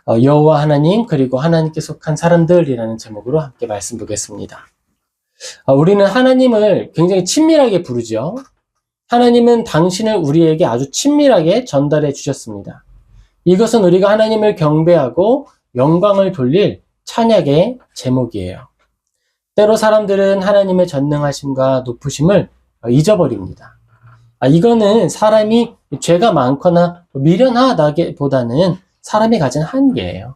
여호와 하나님 그리고 하나님께 속한 사람들이라는 제목으로 함께 말씀 보겠습니다. 우리는 하나님을 굉장히 친밀하게 부르죠. 하나님은 당신을 우리에게 아주 친밀하게 전달해 주셨습니다. 이것은 우리가 하나님을 경배하고 영광을 돌릴 찬양의 제목이에요. 때로 사람들은 하나님의 전능하심과 높으심을 잊어버립니다. 이거는 사람이 죄가 많거나 미련하다기보다는 사람이 가진 한계예요.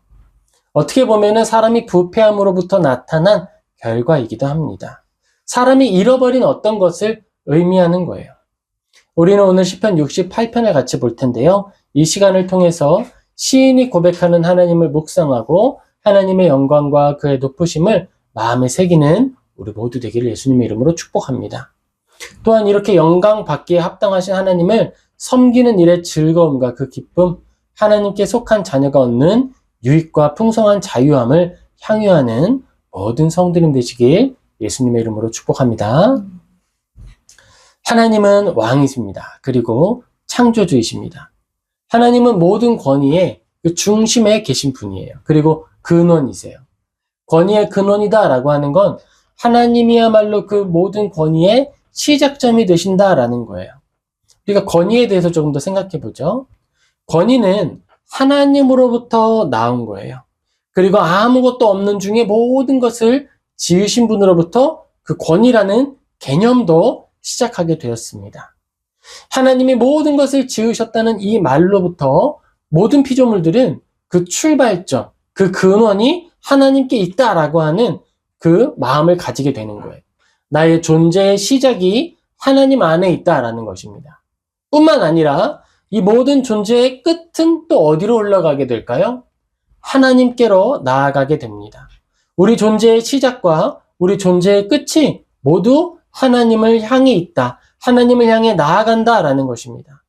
어떻게 보면은 사람이 부패함으로부터 나타난 결과이기도 합니다. 사람이 잃어버린 어떤 것을 의미하는 거예요. 우리는 오늘 시편 68편을 같이 볼 텐데요. 이 시간을 통해서 시인이 고백하는 하나님을 묵상하고 하나님의 영광과 그의 높으심을 마음에 새기는 우리 모두 되기를 예수님의 이름으로 축복합니다. 또한 이렇게 영광 받기에 합당하신 하나님을 섬기는 일의 즐거움과 그 기쁨, 하나님께 속한 자녀가 얻는 유익과 풍성한 자유함을 향유하는 모든 성도님 되시길 예수님의 이름으로 축복합니다. 하나님은 왕이십니다. 그리고 창조주이십니다. 하나님은 모든 권위의 그 중심에 계신 분이에요. 그리고 근원이세요. 권위의 근원이다라고 하는 건 하나님이야말로 그 모든 권위의 시작점이 되신다라는 거예요. 우리가 권위에 대해서 조금 더 생각해 보죠. 권위는 하나님으로부터 나온 거예요. 그리고 아무것도 없는 중에 모든 것을 지으신 분으로부터 그 권위라는 개념도 시작하게 되었습니다. 하나님이 모든 것을 지으셨다는 이 말로부터 모든 피조물들은 그 출발점, 그 근원이 하나님께 있다라고 하는 그 마음을 가지게 되는 거예요. 나의 존재의 시작이 하나님 안에 있다라는 것입니다. 뿐만 아니라 이 모든 존재의 끝은 또 어디로 올라가게 될까요? 하나님께로 나아가게 됩니다. 우리 존재의 시작과 우리 존재의 끝이 모두 하나님을 향해 있다. 하나님을 향해 나아간다라는 것입니다.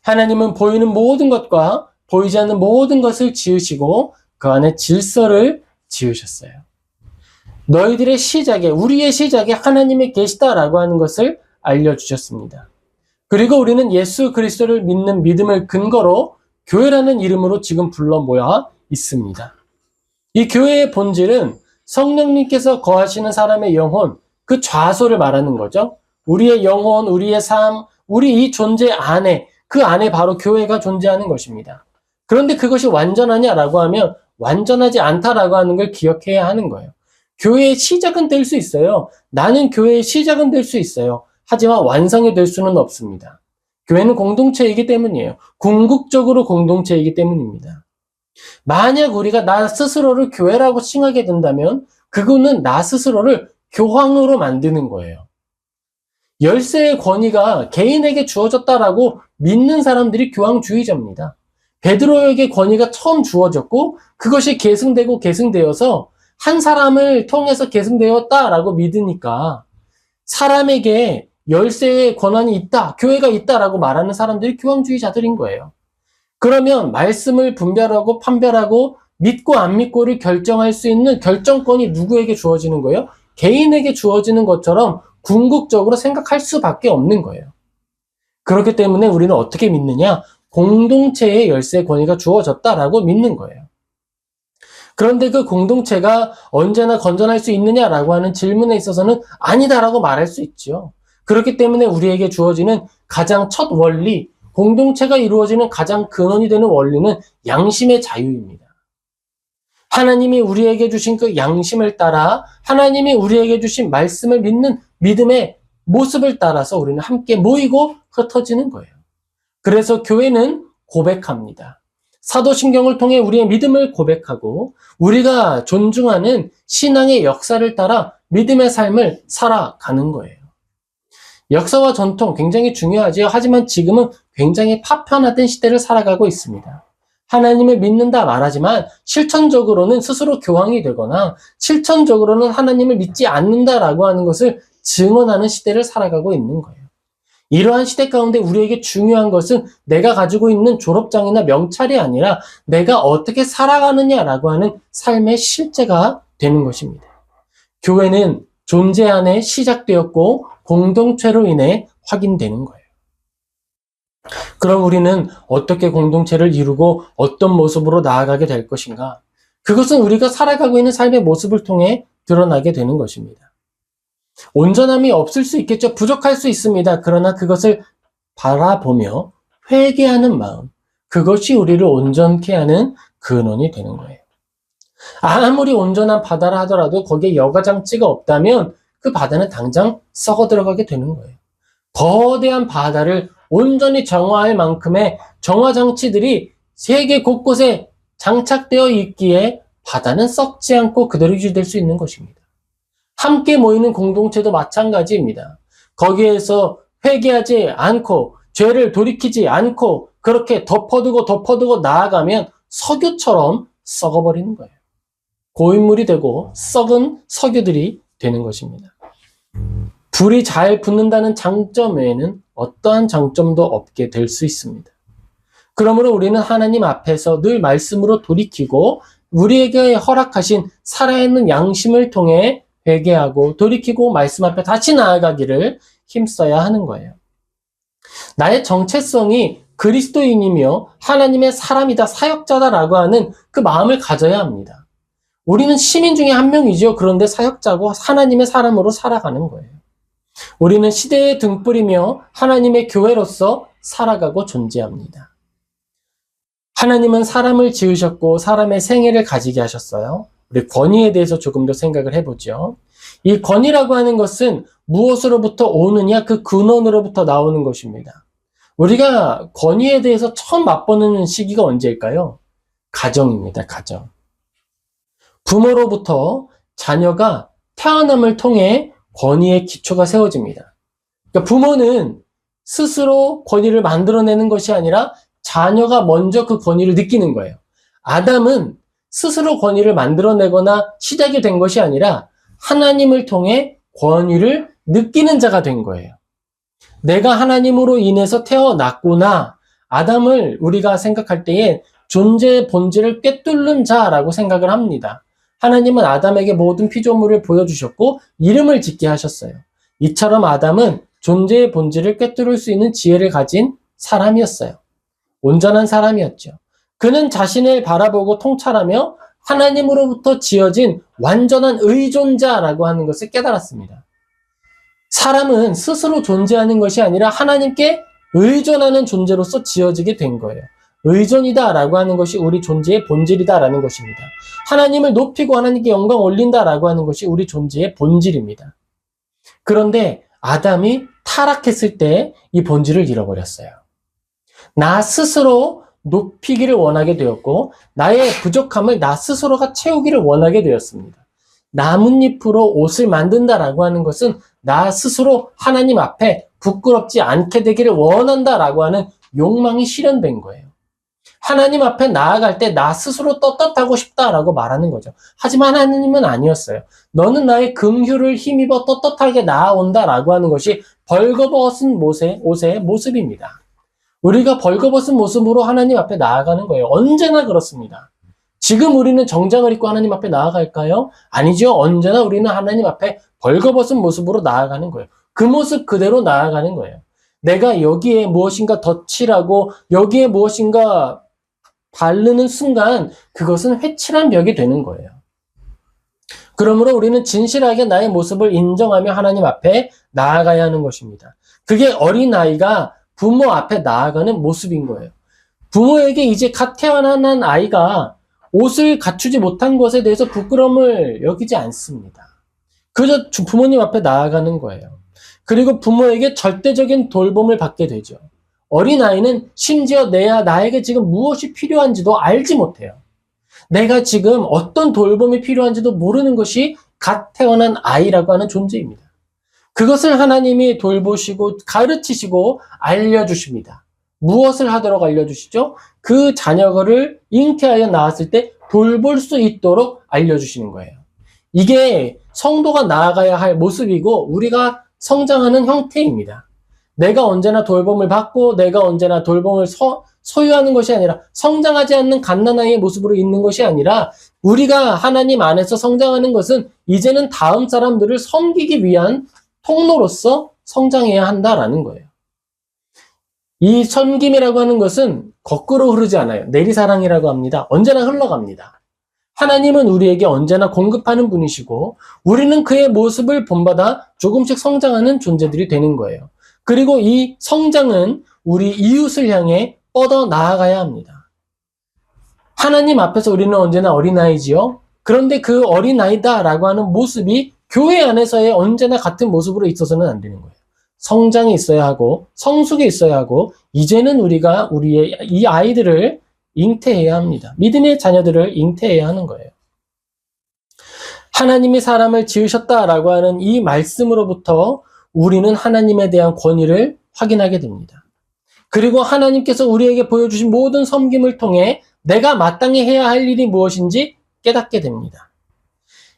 하나님은 보이는 모든 것과 보이지 않는 모든 것을 지으시고 그 안에 질서를 지으셨어요. 너희들의 시작에, 우리의 시작에 하나님이 계시다라고 하는 것을 알려주셨습니다. 그리고 우리는 예수 그리스도를 믿는 믿음을 근거로 교회라는 이름으로 지금 불러 모여 있습니다. 이 교회의 본질은 성령님께서 거하시는 사람의 영혼, 그 좌소를 말하는 거죠. 우리의 영혼, 우리의 삶, 우리 이 존재 안에, 그 안에 바로 교회가 존재하는 것입니다. 그런데 그것이 완전하냐라고 하면 완전하지 않다라고 하는 걸 기억해야 하는 거예요. 교회의 시작은 될 수 있어요. 나는 교회의 시작은 될 수 있어요. 하지만 완성이 될 수는 없습니다. 교회는 공동체이기 때문이에요. 궁극적으로 공동체이기 때문입니다. 만약 우리가 나 스스로를 교회라고 칭하게 된다면 그거는 나 스스로를 교황으로 만드는 거예요. 열쇠의 권위가 개인에게 주어졌다라고 믿는 사람들이 교황주의자입니다. 베드로에게 권위가 처음 주어졌고 그것이 계승되고 계승되어서 한 사람을 통해서 계승되었다라고 믿으니까 사람에게 열쇠의 권한이 있다, 교회가 있다라고 말하는 사람들이 교황주의자들인 거예요. 그러면 말씀을 분별하고 판별하고 믿고 안 믿고를 결정할 수 있는 결정권이 누구에게 주어지는 거예요? 개인에게 주어지는 것처럼 궁극적으로 생각할 수밖에 없는 거예요. 그렇기 때문에 우리는 어떻게 믿느냐? 공동체의 열쇠 권위가 주어졌다라고 믿는 거예요. 그런데 그 공동체가 언제나 건전할 수 있느냐라고 하는 질문에 있어서는 아니다라고 말할 수 있죠. 그렇기 때문에 우리에게 주어지는 가장 첫 원리, 공동체가 이루어지는 가장 근원이 되는 원리는 양심의 자유입니다. 하나님이 우리에게 주신 그 양심을 따라 하나님이 우리에게 주신 말씀을 믿는 믿음의 모습을 따라서 우리는 함께 모이고 흩어지는 거예요. 그래서 교회는 고백합니다. 사도신경을 통해 우리의 믿음을 고백하고 우리가 존중하는 신앙의 역사를 따라 믿음의 삶을 살아가는 거예요. 역사와 전통 굉장히 중요하지요. 하지만 지금은 굉장히 파편화된 시대를 살아가고 있습니다. 하나님을 믿는다 말하지만 실천적으로는 스스로 교황이 되거나 실천적으로는 하나님을 믿지 않는다라고 하는 것을 증언하는 시대를 살아가고 있는 거예요. 이러한 시대 가운데 우리에게 중요한 것은 내가 가지고 있는 졸업장이나 명찰이 아니라 내가 어떻게 살아가느냐라고 하는 삶의 실제가 되는 것입니다. 교회는 존재 안에 시작되었고 공동체로 인해 확인되는 거예요. 그럼 우리는 어떻게 공동체를 이루고 어떤 모습으로 나아가게 될 것인가? 그것은 우리가 살아가고 있는 삶의 모습을 통해 드러나게 되는 것입니다. 온전함이 없을 수 있겠죠. 부족할 수 있습니다. 그러나 그것을 바라보며 회개하는 마음, 그것이 우리를 온전케 하는 근원이 되는 거예요. 아무리 온전한 바다라 하더라도 거기에 여과장치가 없다면 그 바다는 당장 썩어 들어가게 되는 거예요. 거대한 바다를 온전히 정화할 만큼의 정화장치들이 세계 곳곳에 장착되어 있기에 바다는 썩지 않고 그대로 유지될 수 있는 것입니다. 함께 모이는 공동체도 마찬가지입니다. 거기에서 회개하지 않고 죄를 돌이키지 않고 그렇게 덮어두고 나아가면 석유처럼 썩어버리는 거예요. 고인물이 되고 썩은 석유들이 되는 것입니다. 불이 잘 붙는다는 장점 외에는 어떠한 장점도 없게 될 수 있습니다. 그러므로 우리는 하나님 앞에서 늘 말씀으로 돌이키고 우리에게 허락하신 살아있는 양심을 통해 회개하고 돌이키고 말씀 앞에 다시 나아가기를 힘써야 하는 거예요. 나의 정체성이 그리스도인이며 하나님의 사람이다, 사역자다라고 하는 그 마음을 가져야 합니다. 우리는 시민 중에 한 명이죠. 그런데 사역자고 하나님의 사람으로 살아가는 거예요. 우리는 시대의 등불이며 하나님의 교회로서 살아가고 존재합니다. 하나님은 사람을 지으셨고 사람의 생애를 가지게 하셨어요. 우리 권위에 대해서 조금 더 생각을 해보죠. 이 권위라고 하는 것은 무엇으로부터 오느냐, 그 근원으로부터 나오는 것입니다. 우리가 권위에 대해서 처음 맛보는 시기가 언제일까요? 가정입니다. 가정. 부모로부터 자녀가 태어남을 통해 권위의 기초가 세워집니다. 그러니까 부모는 스스로 권위를 만들어내는 것이 아니라 자녀가 먼저 그 권위를 느끼는 거예요. 아담은 스스로 권위를 만들어내거나 시작이 된 것이 아니라 하나님을 통해 권위를 느끼는 자가 된 거예요. 내가 하나님으로 인해서 태어났구나. 아담을 우리가 생각할 때에 존재의 본질을 꿰뚫는 자라고 생각을 합니다. 하나님은 아담에게 모든 피조물을 보여주셨고 이름을 짓게 하셨어요. 이처럼 아담은 존재의 본질을 꿰뚫을 수 있는 지혜를 가진 사람이었어요. 온전한 사람이었죠. 그는 자신을 바라보고 통찰하며 하나님으로부터 지어진 완전한 의존자라고 하는 것을 깨달았습니다. 사람은 스스로 존재하는 것이 아니라 하나님께 의존하는 존재로서 지어지게 된 거예요. 의존이다라고 하는 것이 우리 존재의 본질이다라는 것입니다. 하나님을 높이고 하나님께 영광 올린다라고 하는 것이 우리 존재의 본질입니다. 그런데 아담이 타락했을 때 이 본질을 잃어버렸어요. 나 스스로 높이기를 원하게 되었고 나의 부족함을 나 스스로가 채우기를 원하게 되었습니다. 나뭇잎으로 옷을 만든다라고 하는 것은 나 스스로 하나님 앞에 부끄럽지 않게 되기를 원한다라고 하는 욕망이 실현된 거예요. 하나님 앞에 나아갈 때 나 스스로 떳떳하고 싶다라고 말하는 거죠. 하지만 하나님은 아니었어요. 너는 나의 긍휼을 힘입어 떳떳하게 나아온다라고 하는 것이 벌거벗은 옷의 모습입니다. 우리가 벌거벗은 모습으로 하나님 앞에 나아가는 거예요. 언제나 그렇습니다. 지금 우리는 정장을 입고 하나님 앞에 나아갈까요? 아니죠. 언제나 우리는 하나님 앞에 벌거벗은 모습으로 나아가는 거예요. 그 모습 그대로 나아가는 거예요. 내가 여기에 무엇인가 덧칠하고 여기에 무엇인가 바르는 순간 그것은 회칠한 벽이 되는 거예요. 그러므로 우리는 진실하게 나의 모습을 인정하며 하나님 앞에 나아가야 하는 것입니다. 그게 어린아이가 부모 앞에 나아가는 모습인 거예요. 부모에게 이제 갓 태어난 아이가 옷을 갖추지 못한 것에 대해서 부끄러움을 여기지 않습니다. 그저 부모님 앞에 나아가는 거예요. 그리고 부모에게 절대적인 돌봄을 받게 되죠. 어린아이는 심지어 나에게 지금 무엇이 필요한지도 알지 못해요. 내가 지금 어떤 돌봄이 필요한지도 모르는 것이 갓 태어난 아이라고 하는 존재입니다. 그것을 하나님이 돌보시고 가르치시고 알려주십니다. 무엇을 하도록 알려주시죠? 그 자녀를 잉태하여 낳았을 때 돌볼 수 있도록 알려주시는 거예요. 이게 성도가 나아가야 할 모습이고 우리가 성장하는 형태입니다. 내가 언제나 돌봄을 받고 내가 언제나 돌봄을 소유하는 것이 아니라 성장하지 않는 갓난아이의 모습으로 있는 것이 아니라 우리가 하나님 안에서 성장하는 것은 이제는 다음 사람들을 섬기기 위한 통로로서 성장해야 한다라는 거예요. 이 섬김이라고 하는 것은 거꾸로 흐르지 않아요. 내리사랑이라고 합니다. 언제나 흘러갑니다. 하나님은 우리에게 언제나 공급하는 분이시고 우리는 그의 모습을 본받아 조금씩 성장하는 존재들이 되는 거예요. 그리고 이 성장은 우리 이웃을 향해 뻗어 나아가야 합니다. 하나님 앞에서 우리는 언제나 어린아이지요. 그런데 그 어린아이다라고 하는 모습이 교회 안에서의 언제나 같은 모습으로 있어서는 안 되는 거예요. 성장이 있어야 하고 성숙이 있어야 하고 이제는 우리가 우리의 이 아이들을 잉태해야 합니다. 믿음의 자녀들을 잉태해야 하는 거예요. 하나님이 사람을 지으셨다라고 하는 이 말씀으로부터 우리는 하나님에 대한 권위를 확인하게 됩니다. 그리고 하나님께서 우리에게 보여주신 모든 섬김을 통해 내가 마땅히 해야 할 일이 무엇인지 깨닫게 됩니다.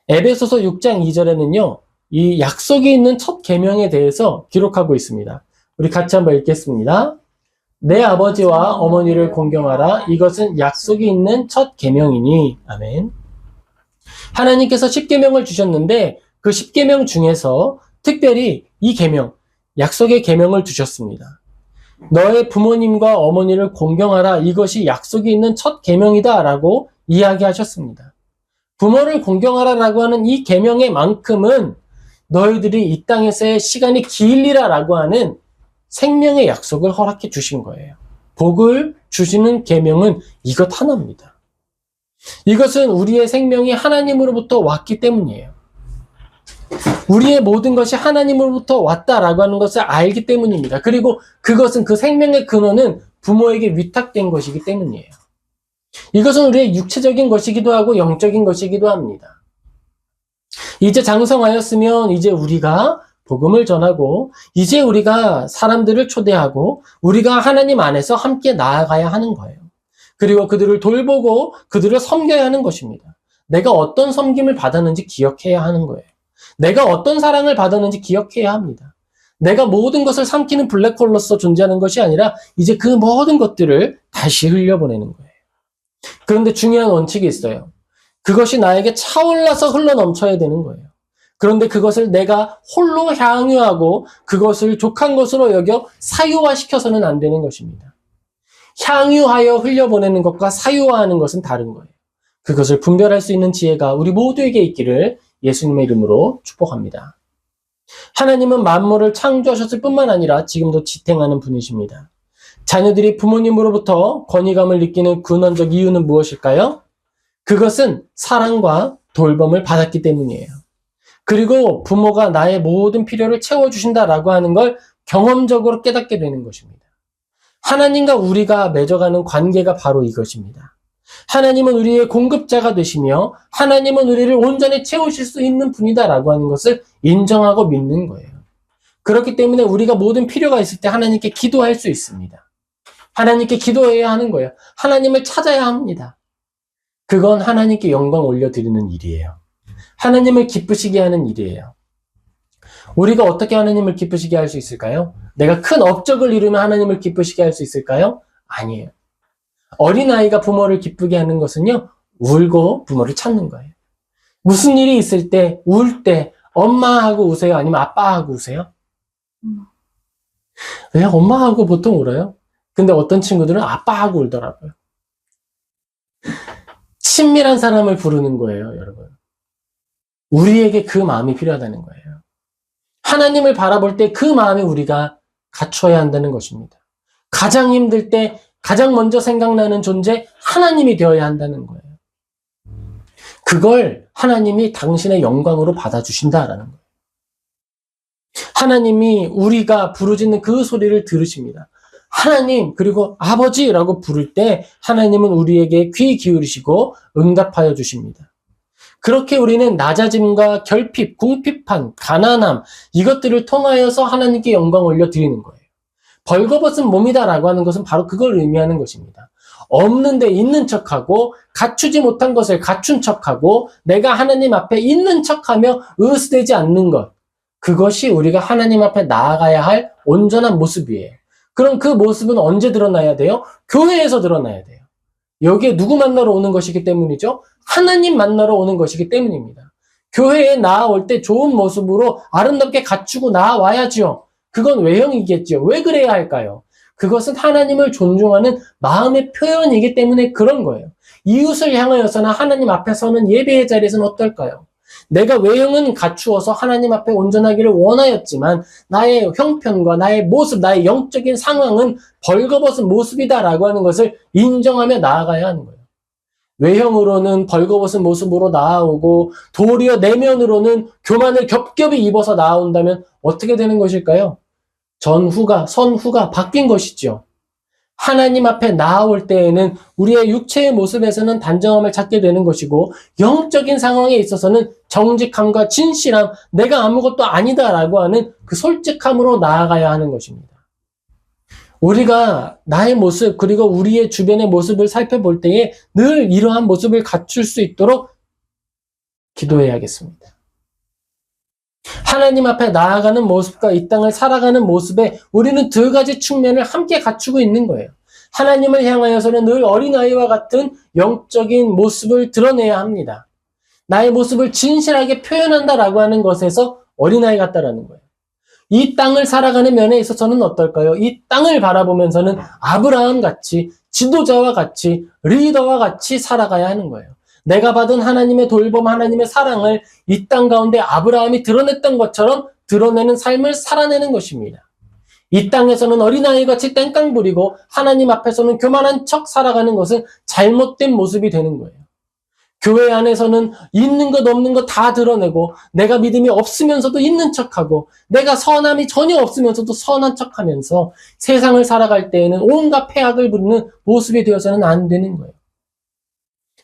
에베소서 6장 2절에는요. 이 약속이 있는 첫 계명에 대해서 기록하고 있습니다. 우리 같이 한번 읽겠습니다. 내 아버지와 어머니를 공경하라. 이것은 약속이 있는 첫 계명이니. 아멘. 하나님께서 10계명을 주셨는데 그 10계명 중에서 특별히 이 계명, 약속의 계명을 주셨습니다. 너의 부모님과 어머니를 공경하라. 이것이 약속이 있는 첫 계명이다 라고 이야기하셨습니다. 부모를 공경하라라고 하는 이 계명의 만큼은 너희들이 이 땅에서의 시간이 길리라 라고 하는 생명의 약속을 허락해 주신 거예요. 복을 주시는 계명은 이것 하나입니다. 이것은 우리의 생명이 하나님으로부터 왔기 때문이에요. 우리의 모든 것이 하나님으로부터 왔다라고 하는 것을 알기 때문입니다. 그리고 그것은 그 생명의 근원은 부모에게 위탁된 것이기 때문이에요. 이것은 우리의 육체적인 것이기도 하고 영적인 것이기도 합니다. 이제 장성하였으면 이제 우리가 복음을 전하고 이제 우리가 사람들을 초대하고 우리가 하나님 안에서 함께 나아가야 하는 거예요. 그리고 그들을 돌보고 그들을 섬겨야 하는 것입니다. 내가 어떤 섬김을 받았는지 기억해야 하는 거예요. 내가 어떤 사랑을 받았는지 기억해야 합니다. 내가 모든 것을 삼키는 블랙홀로서 존재하는 것이 아니라 이제 그 모든 것들을 다시 흘려보내는 거예요. 그런데 중요한 원칙이 있어요. 그것이 나에게 차올라서 흘러넘쳐야 되는 거예요. 그런데 그것을 내가 홀로 향유하고 그것을 족한 것으로 여겨 사유화시켜서는 안 되는 것입니다. 향유하여 흘려보내는 것과 사유화하는 것은 다른 거예요. 그것을 분별할 수 있는 지혜가 우리 모두에게 있기를 예수님의 이름으로 축복합니다. 하나님은 만물을 창조하셨을 뿐만 아니라 지금도 지탱하는 분이십니다. 자녀들이 부모님으로부터 권위감을 느끼는 근원적 이유는 무엇일까요? 그것은 사랑과 돌봄을 받았기 때문이에요. 그리고 부모가 나의 모든 필요를 채워주신다라고 하는 걸 경험적으로 깨닫게 되는 것입니다. 하나님과 우리가 맺어가는 관계가 바로 이것입니다. 하나님은 우리의 공급자가 되시며 하나님은 우리를 온전히 채우실 수 있는 분이다라고 하는 것을 인정하고 믿는 거예요. 그렇기 때문에 우리가 모든 필요가 있을 때 하나님께 기도할 수 있습니다. 하나님께 기도해야 하는 거예요. 하나님을 찾아야 합니다. 그건 하나님께 영광 올려드리는 일이에요. 하나님을 기쁘시게 하는 일이에요. 우리가 어떻게 하나님을 기쁘시게 할 수 있을까요? 내가 큰 업적을 이루면 하나님을 기쁘시게 할 수 있을까요? 아니에요. 어린아이가 부모를 기쁘게 하는 것은요, 울고 부모를 찾는 거예요. 무슨 일이 있을 때, 울 때, 엄마하고 우세요? 아니면 아빠하고 우세요? 왜 엄마하고 보통 울어요? 근데 어떤 친구들은 아빠하고 울더라고요. 친밀한 사람을 부르는 거예요, 여러분. 우리에게 그 마음이 필요하다는 거예요. 하나님을 바라볼 때 그 마음이 우리가 갖춰야 한다는 것입니다. 가장 힘들 때 가장 먼저 생각나는 존재 하나님이 되어야 한다는 거예요. 그걸 하나님이 당신의 영광으로 받아주신다라는 거예요. 하나님이 우리가 부르짖는 그 소리를 들으십니다. 하나님 그리고 아버지라고 부를 때 하나님은 우리에게 귀 기울이시고 응답하여 주십니다. 그렇게 우리는 낮아짐과 결핍, 궁핍한, 가난함 이것들을 통하여서 하나님께 영광 올려드리는 거예요. 벌거벗은 몸이다라고 하는 것은 바로 그걸 의미하는 것입니다. 없는데 있는 척하고 갖추지 못한 것을 갖춘 척하고 내가 하나님 앞에 있는 척하며 으스대지 않는 것. 그것이 우리가 하나님 앞에 나아가야 할 온전한 모습이에요. 그럼 그 모습은 언제 드러나야 돼요? 교회에서 드러나야 돼요. 여기에 누구 만나러 오는 것이기 때문이죠? 하나님 만나러 오는 것이기 때문입니다. 교회에 나아올 때 좋은 모습으로 아름답게 갖추고 나와야죠. 그건 외형이겠죠. 왜 그래야 할까요? 그것은 하나님을 존중하는 마음의 표현이기 때문에 그런 거예요. 이웃을 향하여서나 하나님 앞에서는 예배의 자리에서는 어떨까요? 내가 외형은 갖추어서 하나님 앞에 온전하기를 원하였지만 나의 형편과 나의 모습, 나의 영적인 상황은 벌거벗은 모습이다라고 하는 것을 인정하며 나아가야 하는 거예요. 외형으로는 벌거벗은 모습으로 나아오고 도리어 내면으로는 교만을 겹겹이 입어서 나아온다면 어떻게 되는 것일까요? 전후가, 선후가 바뀐 것이죠. 하나님 앞에 나아올 때에는 우리의 육체의 모습에서는 단정함을 찾게 되는 것이고 영적인 상황에 있어서는 정직함과 진실함, 내가 아무것도 아니다라고 하는 그 솔직함으로 나아가야 하는 것입니다. 우리가 나의 모습 그리고 우리의 주변의 모습을 살펴볼 때에 늘 이러한 모습을 갖출 수 있도록 기도해야겠습니다. 하나님 앞에 나아가는 모습과 이 땅을 살아가는 모습에 우리는 두 가지 측면을 함께 갖추고 있는 거예요. 하나님을 향하여서는 늘 어린아이와 같은 영적인 모습을 드러내야 합니다. 나의 모습을 진실하게 표현한다라고 하는 것에서 어린아이 같다라는 거예요. 이 땅을 살아가는 면에 있어서는 어떨까요? 이 땅을 바라보면서는 아브라함 같이, 지도자와 같이, 리더와 같이 살아가야 하는 거예요. 내가 받은 하나님의 돌봄, 하나님의 사랑을 이 땅 가운데 아브라함이 드러냈던 것처럼 드러내는 삶을 살아내는 것입니다. 이 땅에서는 어린아이같이 땡깡 부리고 하나님 앞에서는 교만한 척 살아가는 것은 잘못된 모습이 되는 거예요. 교회 안에서는 있는 것 없는 것 다 드러내고 내가 믿음이 없으면서도 있는 척하고 내가 선함이 전혀 없으면서도 선한 척하면서 세상을 살아갈 때에는 온갖 폐악을 부리는 모습이 되어서는 안 되는 거예요.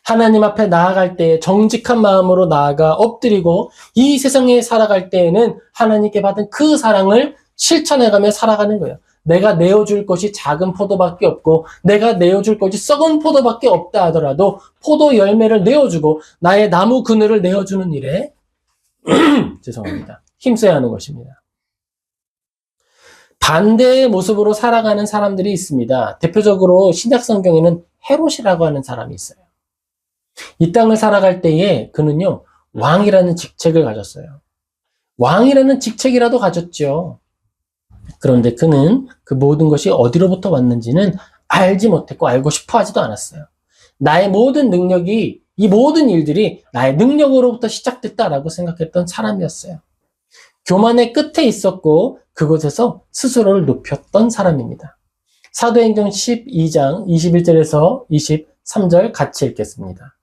하나님 앞에 나아갈 때 정직한 마음으로 나아가 엎드리고 이 세상에 살아갈 때에는 하나님께 받은 그 사랑을 실천해가며 살아가는 거예요. 내가 내어줄 것이 작은 포도밖에 없고 내가 내어줄 것이 썩은 포도밖에 없다 하더라도 포도 열매를 내어주고 나의 나무 그늘을 내어주는 일에 죄송합니다. 힘써야 하는 것입니다. 반대의 모습으로 살아가는 사람들이 있습니다. 대표적으로 신약 성경에는 헤롯이라고 하는 사람이 있어요. 이 땅을 살아갈 때에 그는요 왕이라는 직책을 가졌어요. 왕이라는 직책이라도 가졌죠. 그런데 그는 그 모든 것이 어디로부터 왔는지는 알지 못했고 알고 싶어 하지도 않았어요. 나의 모든 능력이, 이 모든 일들이 나의 능력으로부터 시작됐다라고 생각했던 사람이었어요. 교만의 끝에 있었고 그곳에서 스스로를 높였던 사람입니다. 사도행전 12장 21절에서 23절 같이 읽겠습니다.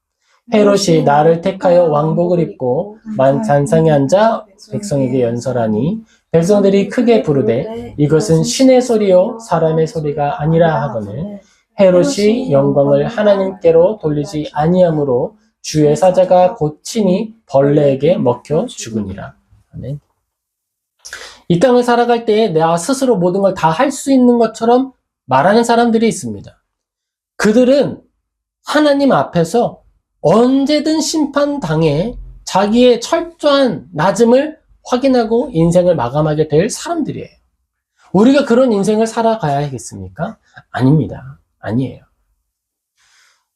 헤롯이 나를 택하여 왕복을 입고 만찬상에 앉아 백성에게 연설하니 백성들이 크게 부르되 이것은 신의 소리요 사람의 소리가 아니라 하거늘 헤롯이 영광을 하나님께로 돌리지 아니하므로 주의 사자가 곧 친히 벌레에게 먹혀 죽으니라. 아멘. 이 땅을 살아갈 때에 나 스스로 모든 걸 다 할 수 있는 것처럼 말하는 사람들이 있습니다. 그들은 하나님 앞에서 언제든 심판당해 자기의 철저한 낮음을 확인하고 인생을 마감하게 될 사람들이에요. 우리가 그런 인생을 살아가야겠습니까? 아닙니다. 아니에요.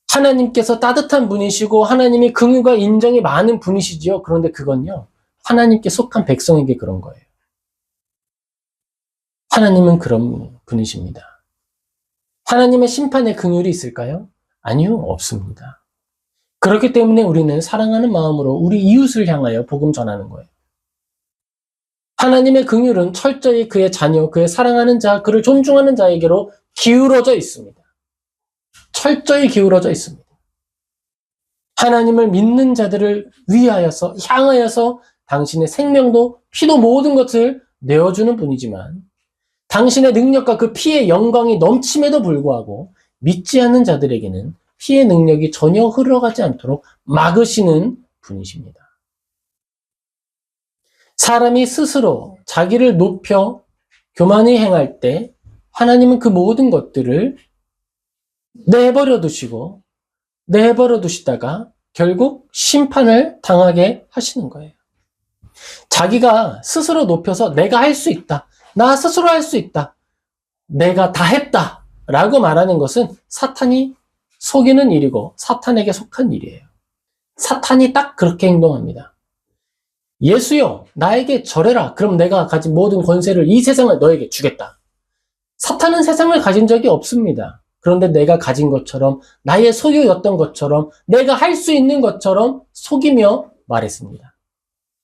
하나님께서 따뜻한 분이시고 하나님이 긍휼과 인정이 많은 분이시지요. 그런데 그건요. 하나님께 속한 백성에게 그런 거예요. 하나님은 그런 분이십니다. 하나님의 심판에 긍휼이 있을까요? 아니요. 없습니다. 그렇기 때문에 우리는 사랑하는 마음으로 우리 이웃을 향하여 복음 전하는 거예요. 하나님의 긍휼은 철저히 그의 자녀, 그의 사랑하는 자, 그를 존중하는 자에게로 기울어져 있습니다. 철저히 기울어져 있습니다. 하나님을 믿는 자들을 위하여서, 향하여서 당신의 생명도, 피도 모든 것을 내어주는 분이지만 당신의 능력과 그 피의 영광이 넘침에도 불구하고 믿지 않는 자들에게는 피의 능력이 전혀 흘러가지 않도록 막으시는 분이십니다. 사람이 스스로 자기를 높여 교만히 행할 때 하나님은 그 모든 것들을 내버려 두시다가 결국 심판을 당하게 하시는 거예요. 자기가 스스로 높여서 내가 할 수 있다. 나 스스로 할 수 있다. 내가 다 했다. 라고 말하는 것은 사탄이 속이는 일이고 사탄에게 속한 일이에요. 사탄이 딱 그렇게 행동합니다. 예수여, 나에게 절해라. 그럼 내가 가진 모든 권세를 이 세상을 너에게 주겠다. 사탄은 세상을 가진 적이 없습니다. 그런데 내가 가진 것처럼, 나의 소유였던 것처럼, 내가 할 수 있는 것처럼 속이며 말했습니다.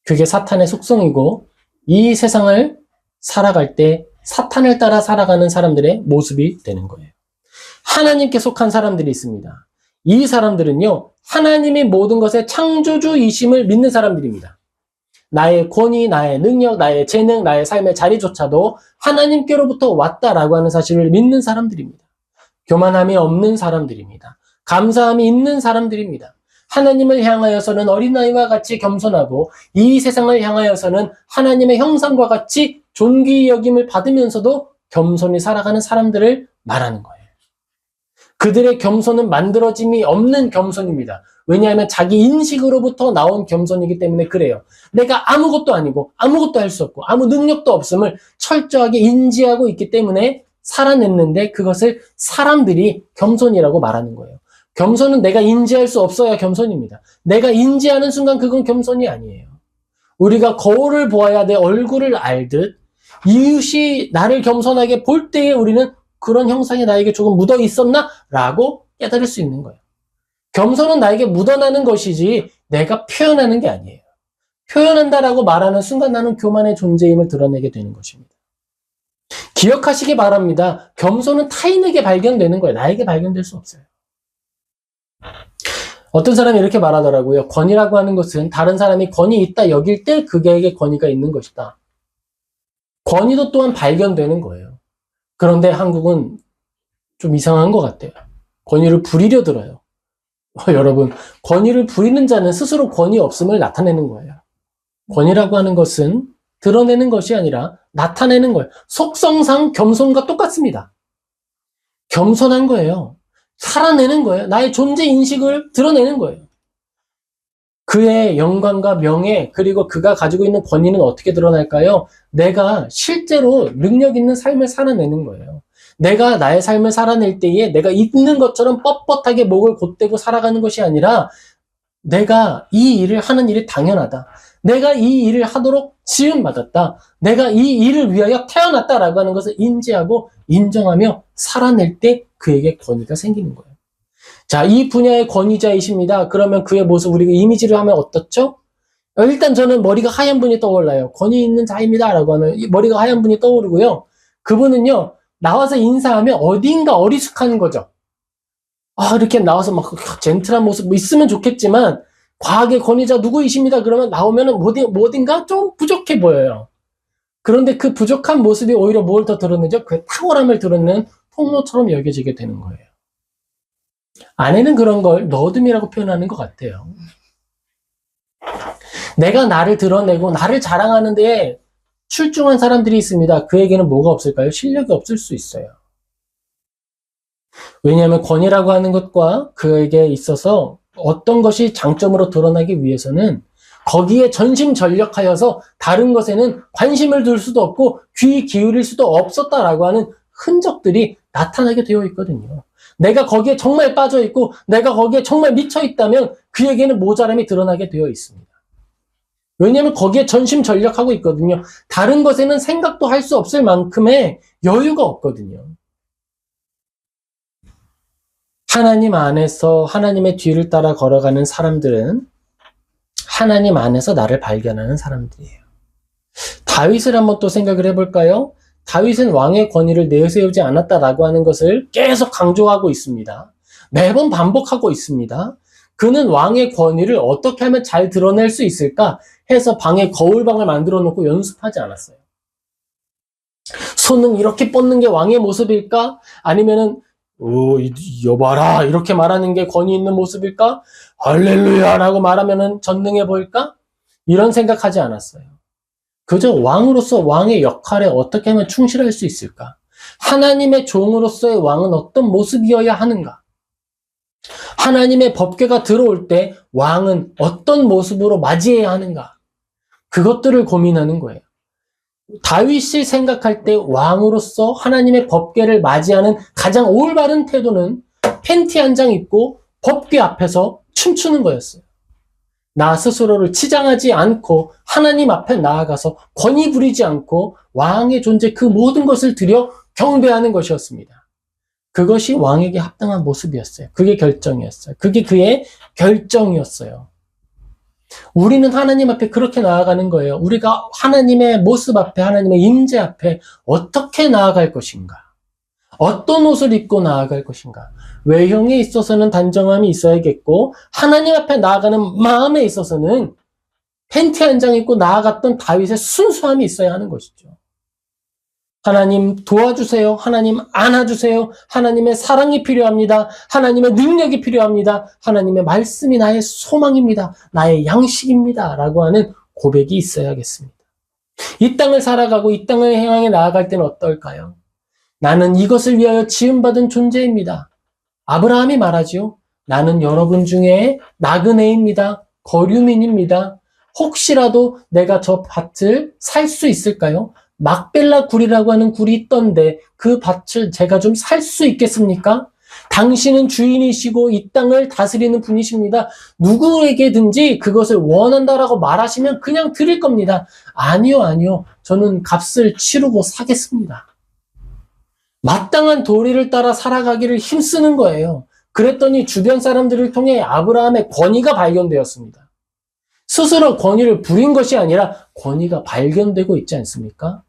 그게 사탄의 속성이고, 이 세상을 살아갈 때 사탄을 따라 살아가는 사람들의 모습이 되는 거예요. 하나님께 속한 사람들이 있습니다. 이 사람들은요, 하나님이 모든 것의 창조주이심을 믿는 사람들입니다. 나의 권위, 나의 능력, 나의 재능, 나의 삶의 자리조차도 하나님께로부터 왔다라고 하는 사실을 믿는 사람들입니다. 교만함이 없는 사람들입니다. 감사함이 있는 사람들입니다. 하나님을 향하여서는 어린아이와 같이 겸손하고 이 세상을 향하여서는 하나님의 형상과 같이 존귀 여김을 받으면서도 겸손히 살아가는 사람들을 말하는 거예요. 그들의 겸손은 만들어짐이 없는 겸손입니다. 왜냐하면 자기 인식으로부터 나온 겸손이기 때문에 그래요. 내가 아무것도 아니고 아무것도 할 수 없고 아무 능력도 없음을 철저하게 인지하고 있기 때문에 살아냈는데 그것을 사람들이 겸손이라고 말하는 거예요. 겸손은 내가 인지할 수 없어야 겸손입니다. 내가 인지하는 순간 그건 겸손이 아니에요. 우리가 거울을 보아야 내 얼굴을 알듯 이웃이 나를 겸손하게 볼 때에 우리는 그런 형상이 나에게 조금 묻어 있었나? 라고 깨달을 수 있는 거예요. 겸손은 나에게 묻어나는 것이지 내가 표현하는 게 아니에요. 표현한다라고 말하는 순간 나는 교만의 존재임을 드러내게 되는 것입니다. 기억하시기 바랍니다. 겸손은 타인에게 발견되는 거예요. 나에게 발견될 수 없어요. 어떤 사람이 이렇게 말하더라고요. 권위라고 하는 것은 다른 사람이 권위 있다 여길 때 그에게 권위가 있는 것이다. 권위도 또한 발견되는 거예요. 그런데 한국은 좀 이상한 것 같아요. 권위를 부리려 들어요. 여러분, 권위를 부리는 자는 스스로 권위 없음을 나타내는 거예요. 권위라고 하는 것은 드러내는 것이 아니라 나타내는 거예요. 속성상 겸손과 똑같습니다. 겸손한 거예요. 살아내는 거예요. 나의 존재 인식을 드러내는 거예요. 그의 영광과 명예 그리고 그가 가지고 있는 권위는 어떻게 드러날까요? 내가 실제로 능력 있는 삶을 살아내는 거예요. 내가 나의 삶을 살아낼 때에 내가 있는 것처럼 뻣뻣하게 목을 곧대고 살아가는 것이 아니라 내가 이 일을 하는 일이 당연하다. 내가 이 일을 하도록 지음받았다. 내가 이 일을 위하여 태어났다라고 하는 것을 인지하고 인정하며 살아낼 때 그에게 권위가 생기는 거예요. 자, 이 분야의 권위자이십니다. 그러면 그의 모습 우리가 이미지를 하면 어떻죠? 일단 저는 머리가 하얀 분이 떠올라요. 권위 있는 자입니다. 라고 하면 머리가 하얀 분이 떠오르고요. 그분은요, 나와서 인사하면 어딘가 어리숙한 거죠. 이렇게 나와서 막 젠틀한 모습 있으면 좋겠지만 과학의 권위자 누구이십니다. 그러면 나오면은 뭐든가 좀 부족해 보여요. 그런데 그 부족한 모습이 오히려 뭘 더 드러내죠? 그의 탁월함을 드러내는 통로처럼 여겨지게 되는 거예요. 아내는 그런 걸 너듬이라고 표현하는 것 같아요. 내가 나를 드러내고 나를 자랑하는 데에 출중한 사람들이 있습니다. 그에게는 뭐가 없을까요? 실력이 없을 수 있어요. 왜냐하면 권위라고 하는 것과 그에게 있어서 어떤 것이 장점으로 드러나기 위해서는 거기에 전심전력하여서 다른 것에는 관심을 둘 수도 없고 귀 기울일 수도 없었다라고 하는 흔적들이 나타나게 되어 있거든요. 내가 거기에 정말 빠져 있고 내가 거기에 정말 미쳐 있다면 그에게는 모자람이 드러나게 되어 있습니다. 왜냐하면 거기에 전심전력하고 있거든요. 다른 것에는 생각도 할 수 없을 만큼의 여유가 없거든요. 하나님 안에서 하나님의 뒤를 따라 걸어가는 사람들은 하나님 안에서 나를 발견하는 사람들이에요. 다윗을 한번 또 생각을 해볼까요? 다윗은 왕의 권위를 내세우지 않았다라고 하는 것을 계속 강조하고 있습니다. 매번 반복하고 있습니다. 그는 왕의 권위를 어떻게 하면 잘 드러낼 수 있을까 해서 방에 거울방을 만들어 놓고 연습하지 않았어요. 손은 이렇게 뻗는 게 왕의 모습일까? 아니면은 여봐라 이렇게 말하는 게 권위 있는 모습일까? 할렐루야라고 말하면은 전능해 보일까? 이런 생각하지 않았어요. 그저 왕으로서 왕의 역할에 어떻게 하면 충실할 수 있을까? 하나님의 종으로서의 왕은 어떤 모습이어야 하는가? 하나님의 법궤가 들어올 때 왕은 어떤 모습으로 맞이해야 하는가? 그것들을 고민하는 거예요. 다윗이 생각할 때 왕으로서 하나님의 법궤를 맞이하는 가장 올바른 태도는 팬티 한 장 입고 법궤 앞에서 춤추는 거였어요. 나 스스로를 치장하지 않고 하나님 앞에 나아가서 권위 부리지 않고 왕의 존재 그 모든 것을 들여 경배하는 것이었습니다. 그것이 왕에게 합당한 모습이었어요. 그게 결정이었어요. 그게 그의 결정이었어요. 우리는 하나님 앞에 그렇게 나아가는 거예요. 우리가 하나님의 모습 앞에, 하나님의 임재 앞에 어떻게 나아갈 것인가? 어떤 옷을 입고 나아갈 것인가? 외형에 있어서는 단정함이 있어야겠고, 하나님 앞에 나아가는 마음에 있어서는 팬티 한 장 입고 나아갔던 다윗의 순수함이 있어야 하는 것이죠. 하나님 도와주세요. 하나님 안아주세요. 하나님의 사랑이 필요합니다. 하나님의 능력이 필요합니다. 하나님의 말씀이 나의 소망입니다. 나의 양식입니다. 라고 하는 고백이 있어야겠습니다. 이 땅을 살아가고 이 땅을 향해 나아갈 때는 어떨까요? 나는 이것을 위하여 지음받은 존재입니다. 아브라함이 말하지요. 나는 여러분 중에 나그네입니다. 거류민입니다. 혹시라도 내가 저 밭을 살 수 있을까요? 막벨라 굴이라고 하는 굴이 있던데 그 밭을 제가 좀 살 수 있겠습니까? 당신은 주인이시고 이 땅을 다스리는 분이십니다. 누구에게든지 그것을 원한다라고 말하시면 그냥 드릴 겁니다. 아니요. 저는 값을 치르고 사겠습니다. 마땅한 도리를 따라 살아가기를 힘쓰는 거예요. 그랬더니 주변 사람들을 통해 아브라함의 권위가 발견되었습니다. 스스로 권위를 부린 것이 아니라 권위가 발견되고 있지 않습니까?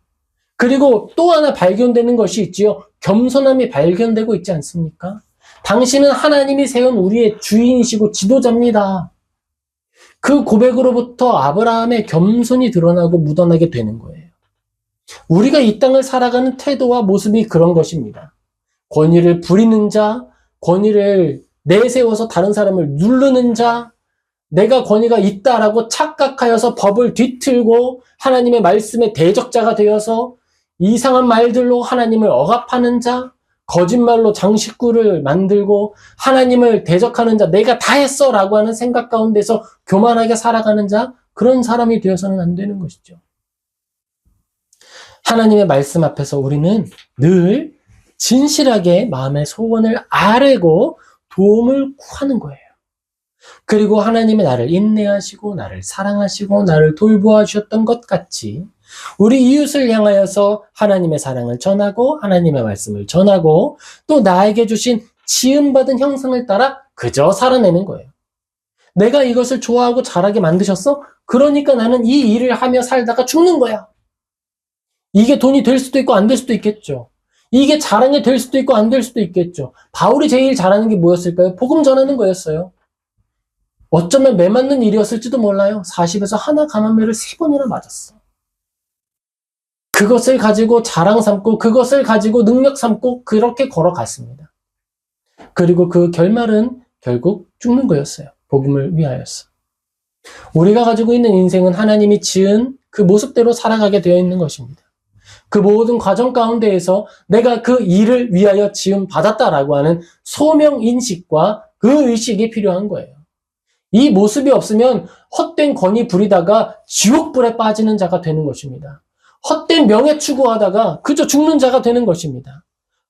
그리고 또 하나 발견되는 것이 있지요. 겸손함이 발견되고 있지 않습니까? 당신은 하나님이 세운 우리의 주인이시고 지도자입니다. 그 고백으로부터 아브라함의 겸손이 드러나고 묻어나게 되는 거예요. 우리가 이 땅을 살아가는 태도와 모습이 그런 것입니다. 권위를 부리는 자, 권위를 내세워서 다른 사람을 누르는 자, 내가 권위가 있다라고 착각하여서 법을 뒤틀고 하나님의 말씀의 대적자가 되어서 이상한 말들로 하나님을 억압하는 자, 거짓말로 장식구를 만들고 하나님을 대적하는 자, 내가 다 했어 라고 하는 생각 가운데서 교만하게 살아가는 자, 그런 사람이 되어서는 안 되는 것이죠. 하나님의 말씀 앞에서 우리는 늘 진실하게 마음의 소원을 아뢰고 도움을 구하는 거예요. 그리고 하나님이 나를 인내하시고 나를 사랑하시고 나를 돌보아 주셨던 것 같이 우리 이웃을 향하여서 하나님의 사랑을 전하고 하나님의 말씀을 전하고 또 나에게 주신 지음받은 형상을 따라 그저 살아내는 거예요. 내가 이것을 좋아하고 잘하게 만드셨어? 그러니까 나는 이 일을 하며 살다가 죽는 거야. 이게 돈이 될 수도 있고 안 될 수도 있겠죠. 이게 자랑이 될 수도 있고 안 될 수도 있겠죠. 바울이 제일 잘하는 게 뭐였을까요? 복음 전하는 거였어요. 어쩌면 매맞는 일이었을지도 몰라요. 40에서 하나 감한매를 3번이나 맞았어. 그것을 가지고 자랑 삼고 그것을 가지고 능력 삼고 그렇게 걸어갔습니다. 그리고 그 결말은 결국 죽는 거였어요. 복음을 위하여서. 우리가 가지고 있는 인생은 하나님이 지은 그 모습대로 살아가게 되어 있는 것입니다. 그 모든 과정 가운데에서 내가 그 일을 위하여 지음 받았다라고 하는 소명인식과 그 의식이 필요한 거예요. 이 모습이 없으면 헛된 권위 부리다가 지옥불에 빠지는 자가 되는 것입니다. 헛된 명예 추구하다가 그저 죽는 자가 되는 것입니다.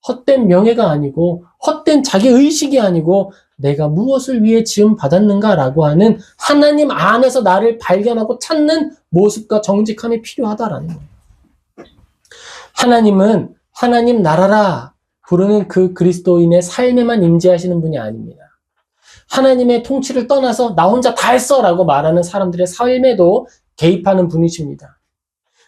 헛된 명예가 아니고 헛된 자기 의식이 아니고 내가 무엇을 위해 지음 받았는가라고 하는 하나님 안에서 나를 발견하고 찾는 모습과 정직함이 필요하다라는 거예요. 하나님은 하나님 나라라 부르는 그 그리스도인의 삶에만 임재하시는 분이 아닙니다. 하나님의 통치를 떠나서 나 혼자 다 했어 라고 말하는 사람들의 삶에도 개입하는 분이십니다.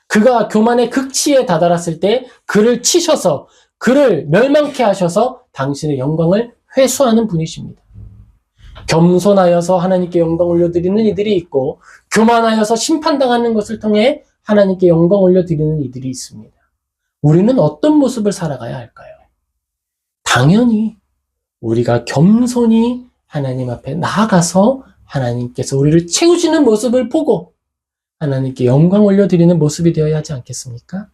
그가 교만의 극치에 다다랐을 때 그를 치셔서 그를 멸망케 하셔서 당신의 영광을 회수하는 분이십니다. 겸손하여서 하나님께 영광 올려드리는 이들이 있고 교만하여서 심판당하는 것을 통해 하나님께 영광 올려드리는 이들이 있습니다. 우리는 어떤 모습을 살아가야 할까요? 당연히 우리가 겸손히 하나님 앞에 나아가서 하나님께서 우리를 채우시는 모습을 보고 하나님께 영광 올려드리는 모습이 되어야 하지 않겠습니까?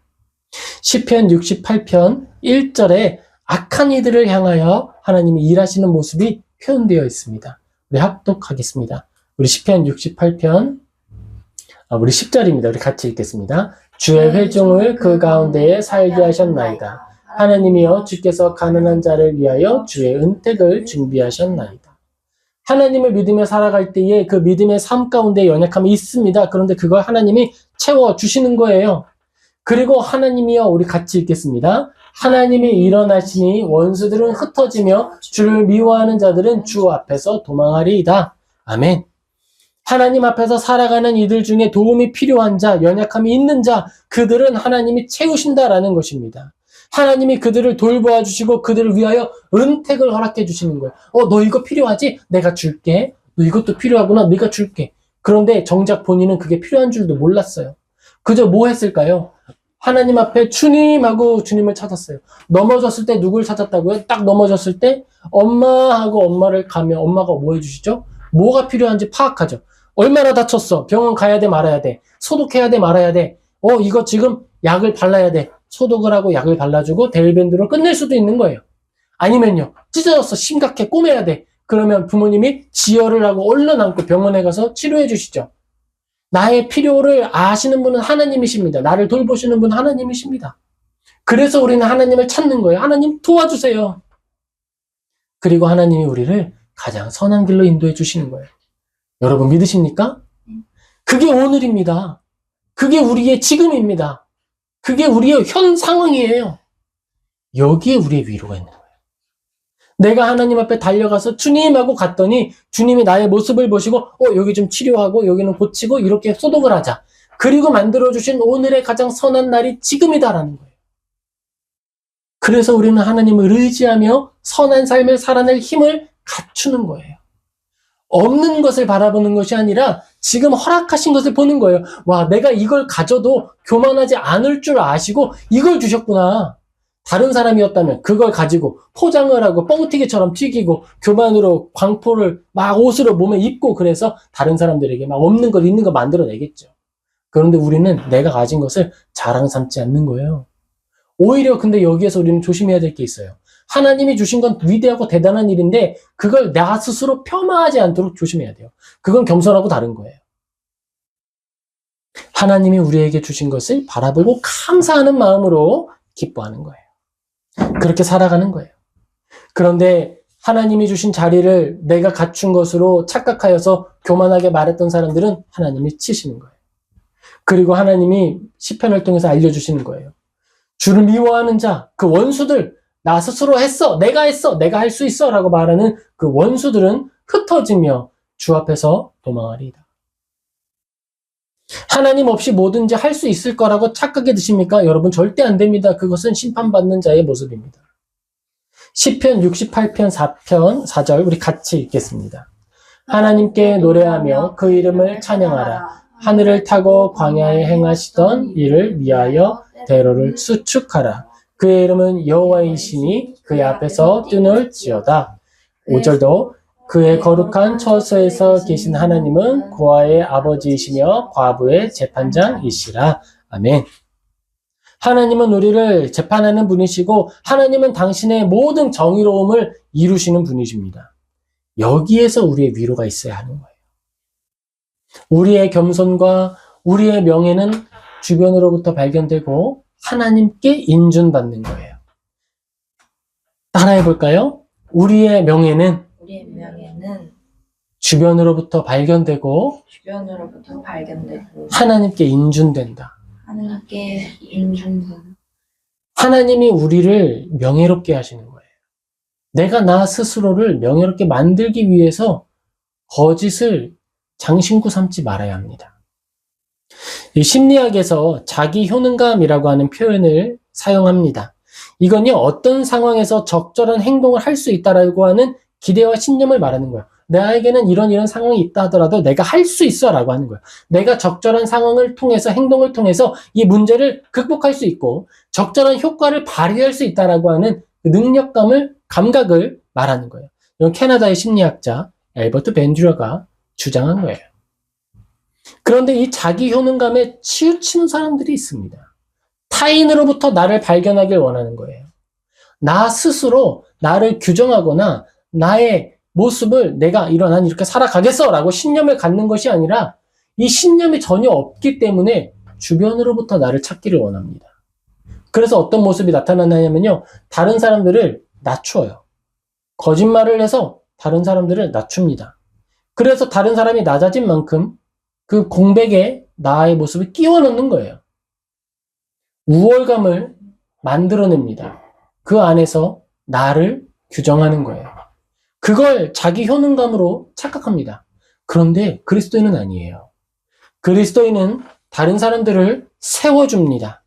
시편 68편 1절에 악한 이들을 향하여 하나님이 일하시는 모습이 표현되어 있습니다. 우리 합독하겠습니다. 우리 시편 68편 우리 10절입니다. 우리 같이 읽겠습니다. 주의 회중을 그 가운데에 살게 하셨나이다. 하나님이여 주께서 가난한 자를 위하여 주의 은택을 준비하셨나이다. 하나님을 믿으며 살아갈 때에 그 믿음의 삶 가운데 연약함이 있습니다. 그런데 그걸 하나님이 채워주시는 거예요. 그리고 하나님이여 우리 같이 읽겠습니다. 하나님이 일어나시니 원수들은 흩어지며 주를 미워하는 자들은 주 앞에서 도망하리이다. 아멘. 하나님 앞에서 살아가는 이들 중에 도움이 필요한 자, 연약함이 있는 자, 그들은 하나님이 채우신다라는 것입니다. 하나님이 그들을 돌보아 주시고 그들을 위하여 은택을 허락해 주시는 거예요. 너 이거 필요하지? 내가 줄게. 너 이것도 필요하구나. 내가 줄게. 그런데 정작 본인은 그게 필요한 줄도 몰랐어요. 그저 뭐 했을까요? 하나님 앞에 주님하고 주님을 찾았어요. 넘어졌을 때 누굴 찾았다고요? 딱 넘어졌을 때 엄마하고 엄마를 가면 엄마가 뭐 해주시죠? 뭐가 필요한지 파악하죠. 얼마나 다쳤어? 병원 가야 돼 말아야 돼? 소독해야 돼 말아야 돼? 이거 지금 약을 발라야 돼. 소독을 하고 약을 발라주고 데일밴드로 끝낼 수도 있는 거예요. 아니면요. 찢어졌어. 심각해. 꼬매야 돼. 그러면 부모님이 지혈을 하고 얼른 안고 병원에 가서 치료해 주시죠. 나의 필요를 아시는 분은 하나님이십니다. 나를 돌보시는 분은 하나님이십니다. 그래서 우리는 하나님을 찾는 거예요. 하나님 도와주세요. 그리고 하나님이 우리를 가장 선한 길로 인도해 주시는 거예요. 여러분 믿으십니까? 그게 오늘입니다. 그게 우리의 지금입니다. 그게 우리의 현 상황이에요. 여기에 우리의 위로가 있는 거예요. 내가 하나님 앞에 달려가서 주님하고 갔더니 주님이 나의 모습을 보시고 여기 좀 치료하고 여기는 고치고 이렇게 소독을 하자. 그리고 만들어주신 오늘의 가장 선한 날이 지금이다라는 거예요. 그래서 우리는 하나님을 의지하며 선한 삶을 살아낼 힘을 갖추는 거예요. 없는 것을 바라보는 것이 아니라 지금 허락하신 것을 보는 거예요. 와, 내가 이걸 가져도 교만하지 않을 줄 아시고 이걸 주셨구나. 다른 사람이었다면 그걸 가지고 포장을 하고 뻥튀기처럼 튀기고 교만으로 광포를 막 옷으로 몸에 입고 그래서 다른 사람들에게 막 없는 걸 있는 거 만들어내겠죠. 그런데 우리는 내가 가진 것을 자랑 삼지 않는 거예요. 오히려 근데 여기에서 우리는 조심해야 될 게 있어요. 하나님이 주신 건 위대하고 대단한 일인데 그걸 나 스스로 폄하하지 않도록 조심해야 돼요. 그건 겸손하고 다른 거예요. 하나님이 우리에게 주신 것을 바라보고 감사하는 마음으로 기뻐하는 거예요. 그렇게 살아가는 거예요. 그런데 하나님이 주신 자리를 내가 갖춘 것으로 착각하여서 교만하게 말했던 사람들은 하나님이 치시는 거예요. 그리고 하나님이 시편을 통해서 알려주시는 거예요. 주를 미워하는 자, 그 원수들, 나 스스로 했어, 내가 할 수 있어 라고 말하는 그 원수들은 흩어지며 주 앞에서 도망하리이다. 하나님 없이 뭐든지 할 수 있을 거라고 착각해 드십니까? 여러분 절대 안 됩니다. 그것은 심판받는 자의 모습입니다. 시편 68편 4편 4절 우리 같이 읽겠습니다. 하나님께 노래하며 그 이름을 찬양하라. 하늘을 타고 광야에 행하시던 이를 위하여 대로를 수축하라. 그의 이름은 여호와이시니 그의 앞에서 뛰놀지어다. 5절도 그의 거룩한 처소에서 계신 하나님은 고아의 아버지이시며 과부의 재판장이시라. 아멘. 하나님은 우리를 재판하는 분이시고 하나님은 당신의 모든 정의로움을 이루시는 분이십니다. 여기에서 우리의 위로가 있어야 하는 거예요. 우리의 겸손과 우리의 명예는 주변으로부터 발견되고 하나님께 인준받는 거예요. 따라해 볼까요? 우리의 명예는 주변으로부터 발견되고 하나님께 인준된다. 하나님이 우리를 명예롭게 하시는 거예요. 내가 나 스스로를 명예롭게 만들기 위해서 거짓을 장신구 삼지 말아야 합니다. 이 심리학에서 자기 효능감이라고 하는 표현을 사용합니다. 이건요, 어떤 상황에서 적절한 행동을 할 수 있다라고 하는 기대와 신념을 말하는 거예요. 나에게는 이런 상황이 있다 하더라도 내가 할 수 있어 라고 하는 거예요. 내가 적절한 상황을 통해서 행동을 통해서 이 문제를 극복할 수 있고 적절한 효과를 발휘할 수 있다라고 하는 능력감을 감각을 말하는 거예요. 이건 캐나다의 심리학자 엘버트 벤듀러가 주장한 거예요. 그런데 이 자기 효능감에 치우치는 사람들이 있습니다. 타인으로부터 나를 발견하길 원하는 거예요. 나 스스로 나를 규정하거나 나의 모습을 내가 난 이렇게 살아가겠어 라고 신념을 갖는 것이 아니라 이 신념이 전혀 없기 때문에 주변으로부터 나를 찾기를 원합니다. 그래서 어떤 모습이 나타나냐면요. 다른 사람들을 낮춰요. 거짓말을 해서 다른 사람들을 낮춥니다. 그래서 다른 사람이 낮아진 만큼 그 공백에 나의 모습을 끼워 넣는 거예요. 우월감을 만들어냅니다. 그 안에서 나를 규정하는 거예요. 그걸 자기 효능감으로 착각합니다. 그런데 그리스도인은 아니에요. 그리스도인은 다른 사람들을 세워줍니다.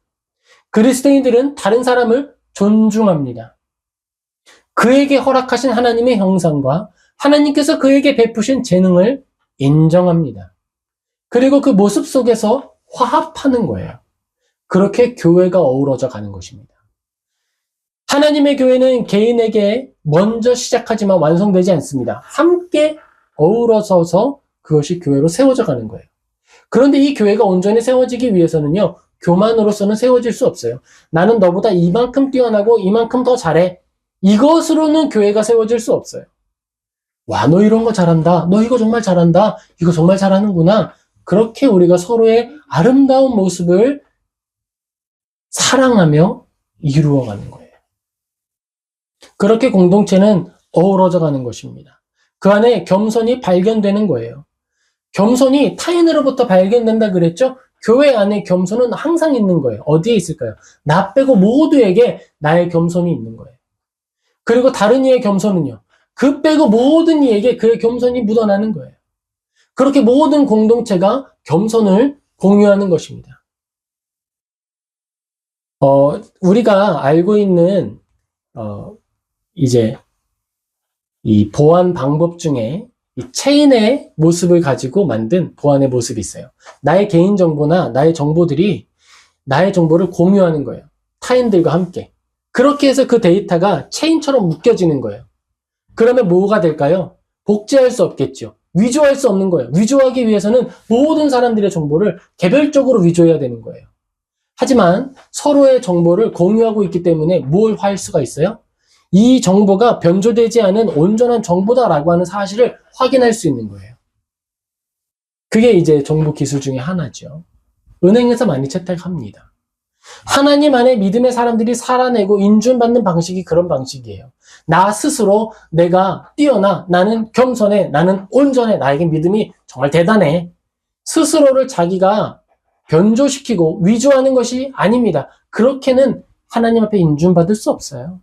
그리스도인들은 다른 사람을 존중합니다. 그에게 허락하신 하나님의 형상과 하나님께서 그에게 베푸신 재능을 인정합니다. 그리고 그 모습 속에서 화합하는 거예요. 그렇게 교회가 어우러져 가는 것입니다. 하나님의 교회는 개인에게 먼저 시작하지만 완성되지 않습니다. 함께 어우러져서 그것이 교회로 세워져 가는 거예요. 그런데 이 교회가 온전히 세워지기 위해서는요, 교만으로서는 세워질 수 없어요. 나는 너보다 이만큼 뛰어나고 이만큼 더 잘해. 이것으로는 교회가 세워질 수 없어요. 와, 너 이런 거 잘한다. 너 이거 정말 잘한다. 이거 정말 잘하는구나. 그렇게 우리가 서로의 아름다운 모습을 사랑하며 이루어가는 거예요. 그렇게 공동체는 어우러져 가는 것입니다. 그 안에 겸손이 발견되는 거예요. 겸손이 타인으로부터 발견된다 그랬죠? 교회 안에 겸손은 항상 있는 거예요. 어디에 있을까요? 나 빼고 모두에게 나의 겸손이 있는 거예요. 그리고 다른 이의 겸손은요, 그 빼고 모든 이에게 그의 겸손이 묻어나는 거예요. 그렇게 모든 공동체가 겸손을 공유하는 것입니다. 우리가 알고 있는 이제 이 보안 방법 중에 이 체인의 모습을 가지고 만든 보안의 모습이 있어요. 나의 개인정보나 나의 정보들이 나의 정보를 공유하는 거예요. 타인들과 함께. 그렇게 해서 그 데이터가 체인처럼 묶여지는 거예요. 그러면 뭐가 될까요? 복제할 수 없겠죠. 위조할 수 없는 거예요. 위조하기 위해서는 모든 사람들의 정보를 개별적으로 위조해야 되는 거예요. 하지만 서로의 정보를 공유하고 있기 때문에 뭘 할 수가 있어요? 이 정보가 변조되지 않은 온전한 정보다라고 하는 사실을 확인할 수 있는 거예요. 그게 이제 정보 기술 중에 하나죠. 은행에서 많이 채택합니다. 하나님 안에 믿음의 사람들이 살아내고 인준받는 방식이 그런 방식이에요. 나 스스로 내가 뛰어나, 나는 겸손해, 나는 온전해, 나에게 믿음이 정말 대단해. 스스로를 자기가 변조시키고 위조하는 것이 아닙니다. 그렇게는 하나님 앞에 인준받을 수 없어요.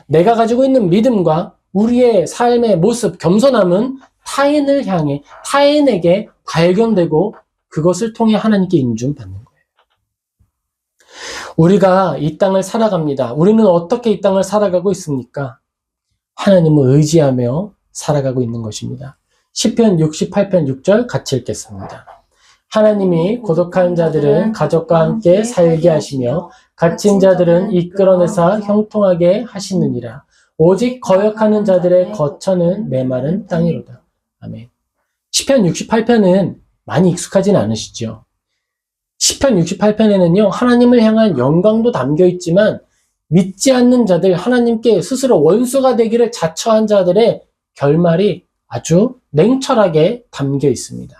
내가 가지고 있는 믿음과 우리의 삶의 모습, 겸손함은 타인을 향해, 타인에게 발견되고 그것을 통해 하나님께 인준받는 거예요. 우리가 이 땅을 살아갑니다. 우리는 어떻게 이 땅을 살아가고 있습니까? 하나님을 의지하며 살아가고 있는 것입니다. 시편 68편 6절 같이 읽겠습니다. 하나님이 고독한 자들은 가족과 함께 살게 하시며 갇힌 자들은 이끌어내사 형통하게 하시느니라. 오직 거역하는 자들의 거처는 메마른 땅이로다. 아멘. 시편 68편은 많이 익숙하진 않으시죠? 시편 68편에는요, 하나님을 향한 영광도 담겨 있지만 믿지 않는 자들, 하나님께 스스로 원수가 되기를 자처한 자들의 결말이 아주 냉철하게 담겨 있습니다.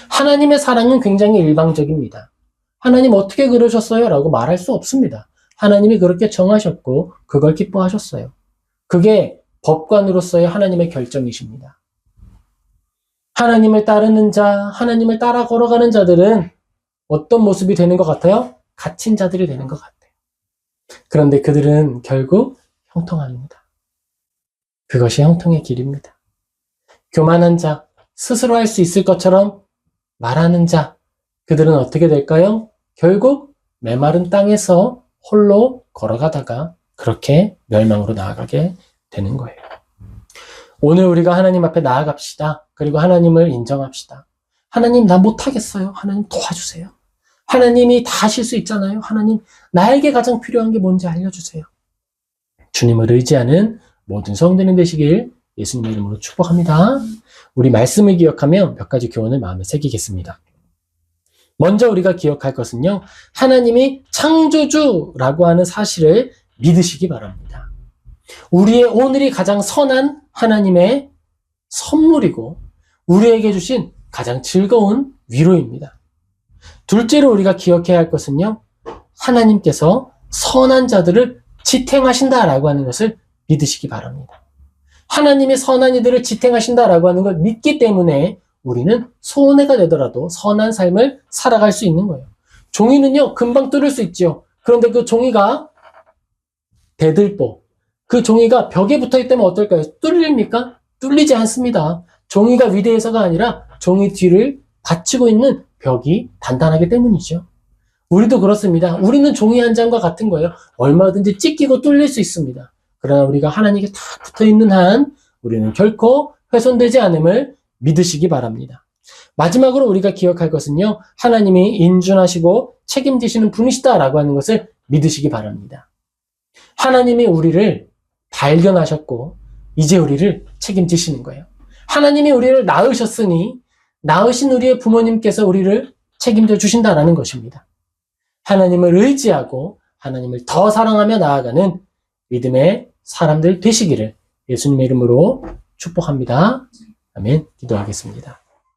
하나님의 사랑은 굉장히 일방적입니다. 하나님 어떻게 그러셨어요? 라고 말할 수 없습니다. 하나님이 그렇게 정하셨고 그걸 기뻐하셨어요. 그게 법관으로서의 하나님의 결정이십니다. 하나님을 따르는 자, 하나님을 따라 걸어가는 자들은 어떤 모습이 되는 것 같아요? 갇힌 자들이 되는 것 같아요. 그런데 그들은 결국 형통합니다. 그것이 형통의 길입니다. 교만한 자, 스스로 할 수 있을 것처럼 말하는 자, 그들은 어떻게 될까요? 결국 메마른 땅에서 홀로 걸어가다가 그렇게 멸망으로 나아가게 되는 거예요. 오늘 우리가 하나님 앞에 나아갑시다. 그리고 하나님을 인정합시다. 하나님, 나 못하겠어요. 하나님 도와주세요. 하나님이 다 하실 수 있잖아요. 하나님, 나에게 가장 필요한 게 뭔지 알려주세요. 주님을 의지하는 모든 성도님 되시길 예수님의 이름으로 축복합니다. 우리 말씀을 기억하며 몇 가지 교훈을 마음에 새기겠습니다. 먼저 우리가 기억할 것은요, 하나님이 창조주라고 하는 사실을 믿으시기 바랍니다. 우리의 오늘이 가장 선한 하나님의 선물이고 우리에게 주신 가장 즐거운 위로입니다. 둘째로 우리가 기억해야 할 것은요, 하나님께서 선한 자들을 지탱하신다라고 하는 것을 믿으시기 바랍니다. 하나님이 선한 이들을 지탱하신다라고 하는 걸 믿기 때문에 우리는 손해가 되더라도 선한 삶을 살아갈 수 있는 거예요. 종이는요, 금방 뚫을 수 있죠. 그런데 그 종이가 대들보. 그 종이가 벽에 붙어 있다면 어떨까요? 뚫립니까? 뚫리지 않습니다. 종이가 위대해서가 아니라 종이 뒤를 받치고 있는 벽이 단단하기 때문이죠. 우리도 그렇습니다. 우리는 종이 한 장과 같은 거예요. 얼마든지 찢기고 뚫릴 수 있습니다. 그러나 우리가 하나님께 다 붙어 있는 한 우리는 결코 훼손되지 않음을 믿으시기 바랍니다. 마지막으로 우리가 기억할 것은요, 하나님이 인준하시고 책임지시는 분이시다라고 하는 것을 믿으시기 바랍니다. 하나님이 우리를 발견하셨고 이제 우리를 책임지시는 거예요. 하나님이 우리를 낳으셨으니 낳으신 우리의 부모님께서 우리를 책임져 주신다라는 것입니다. 하나님을 의지하고 하나님을 더 사랑하며 나아가는 믿음의 사람들 되시기를 예수님의 이름으로 축복합니다. 아멘. 기도하겠습니다.